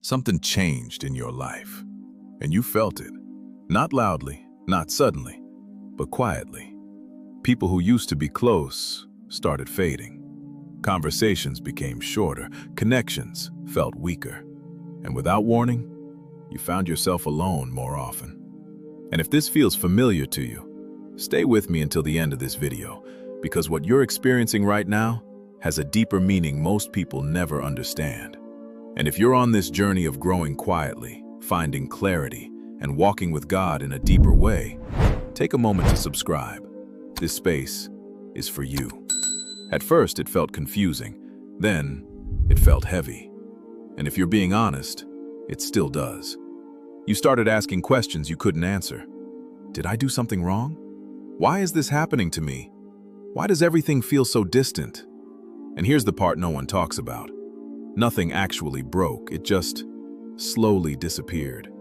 Something changed in your life, and you felt it. Not loudly, not suddenly, but quietly. People who used to be close started fading. Conversations became shorter, connections felt weaker. And without warning, you found yourself alone more often. And if this feels familiar to you, stay with me until the end of this video, because what you're experiencing right now has a deeper meaning most people never understand. And if you're on this journey of growing quietly, finding clarity, and walking with God in a deeper way, take a moment to subscribe. This space is for you. At first, it felt confusing. Then, it felt heavy. And if you're being honest, it still does. You started asking questions you couldn't answer. Did I do something wrong? Why is this happening to me? Why does everything feel so distant? And here's the part no one talks about. Nothing actually broke, it just slowly disappeared.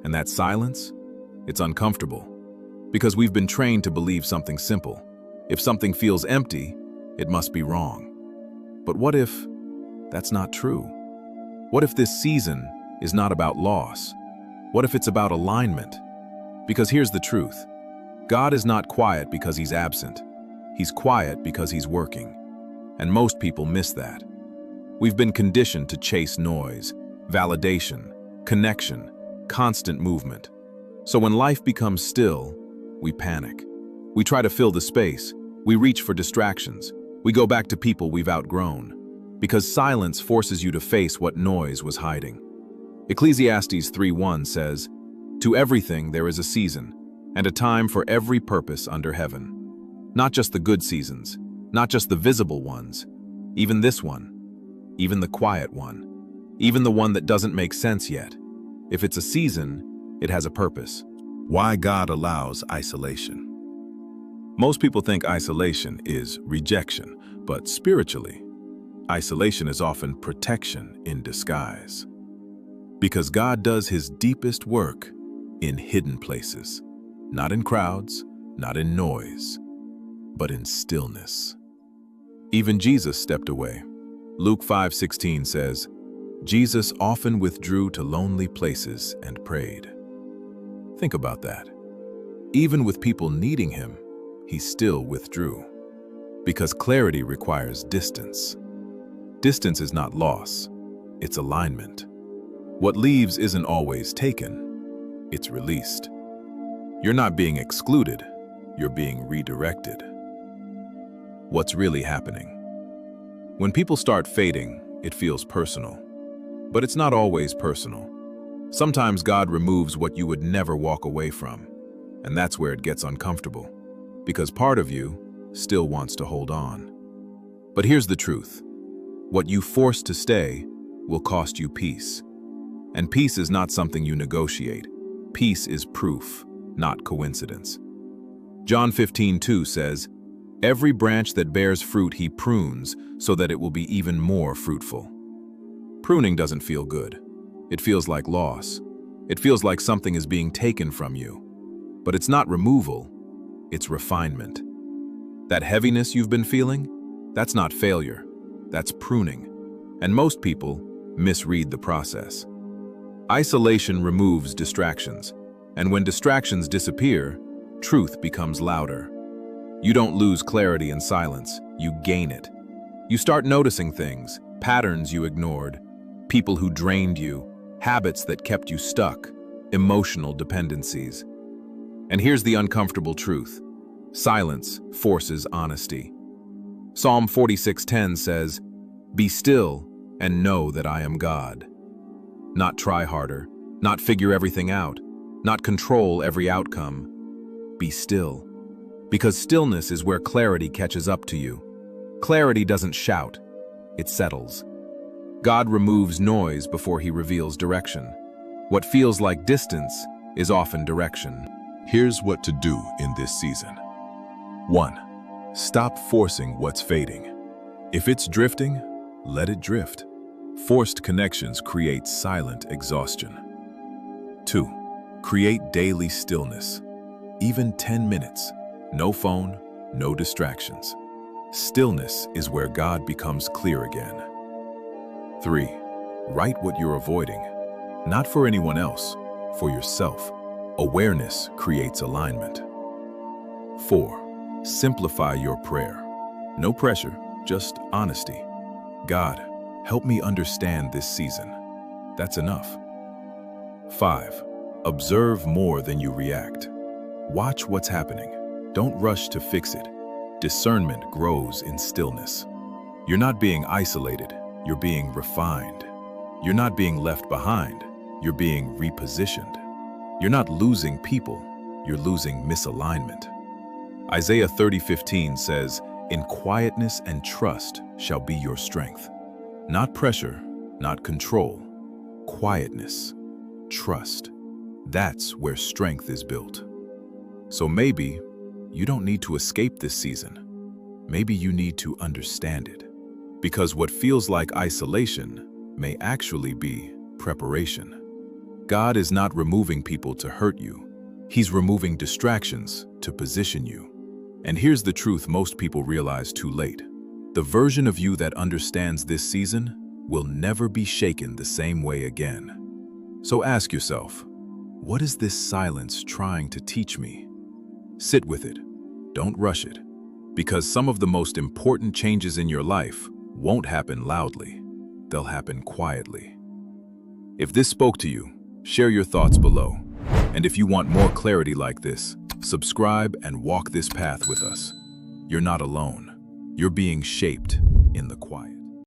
And that silence, it's uncomfortable. Because we've been trained to believe something simple. If something feels empty, it must be wrong. But what if that's not true? What if this season is not about loss? What if it's about alignment? Because here's the truth. God is not quiet because he's absent. He's quiet because he's working. And most people miss that. We've been conditioned to chase noise, validation, connection, constant movement. So when life becomes still, we panic. We try to fill the space. We reach for distractions. We go back to people we've outgrown. Because silence forces you to face what noise was hiding. Ecclesiastes 3:1 says, "To everything there is a season, and a time for every purpose under heaven." Not just the good seasons, not just the visible ones, even this one, even the quiet one, even the one that doesn't make sense yet. If it's a season, it has a purpose. Why God allows isolation. Most people think isolation is rejection, but spiritually, isolation is often protection in disguise. Because God does his deepest work in hidden places, not in crowds, not in noise, but in stillness. Even Jesus stepped away. Luke 5:16 says, Jesus often withdrew to lonely places and prayed. Think about that. Even with people needing him, he still withdrew. Because clarity requires distance. Distance is not loss, it's alignment. What leaves isn't always taken, it's released. You're not being excluded, you're being redirected. What's really happening? When people start fading, it feels personal. But it's not always personal. Sometimes God removes what you would never walk away from, and that's where it gets uncomfortable, because part of you still wants to hold on. But here's the truth. What you force to stay will cost you peace. And peace is not something you negotiate. Peace is proof, not coincidence. John 15:2 says, "Every branch that bears fruit he prunes so that it will be even more fruitful." Pruning doesn't feel good. It feels like loss. It feels like something is being taken from you. But it's not removal, it's refinement. That heaviness you've been feeling, that's not failure, that's pruning. And most people misread the process. Isolation removes distractions, and when distractions disappear, truth becomes louder. You don't lose clarity in silence, you gain it. You start noticing things, patterns you ignored, people who drained you, habits that kept you stuck, emotional dependencies. And here's the uncomfortable truth. Silence forces honesty. Psalm 46:10 says, "Be still and know that I am God." Not try harder, not figure everything out, not control every outcome. Be still. Because stillness is where clarity catches up to you. Clarity doesn't shout, it settles. God removes noise before he reveals direction. What feels like distance is often direction. Here's what to do in this season. 1. Stop forcing what's fading. If it's drifting, let it drift. Forced connections create silent exhaustion. 2. Create daily stillness. Even 10 minutes. No phone, no distractions. Stillness is where God becomes clear again. 3. Write what you're avoiding. Not for anyone else, for yourself. Awareness creates alignment. 4. Simplify your prayer. No pressure, just honesty. God, help me understand this season. That's enough. 5. Observe more than you react. Watch what's happening. Don't rush to fix it. Discernment grows in stillness. You're not being isolated, you're being refined. You're not being left behind, you're being repositioned. You're not losing people, you're losing misalignment. Isaiah 30:15 says, "In quietness and trust shall be your strength." Not pressure, not control. Quietness, trust. That's where strength is built. So maybe you don't need to escape this season. Maybe you need to understand it. Because what feels like isolation may actually be preparation. God is not removing people to hurt you. He's removing distractions to position you. And here's the truth most people realize too late. The version of you that understands this season will never be shaken the same way again. So ask yourself, what is this silence trying to teach me? Sit with it. Don't rush it. Because some of the most important changes in your life won't happen loudly. They'll happen quietly. If this spoke to you, share your thoughts below. And if you want more clarity like this, subscribe and walk this path with us. You're not alone. You're being shaped in the quiet.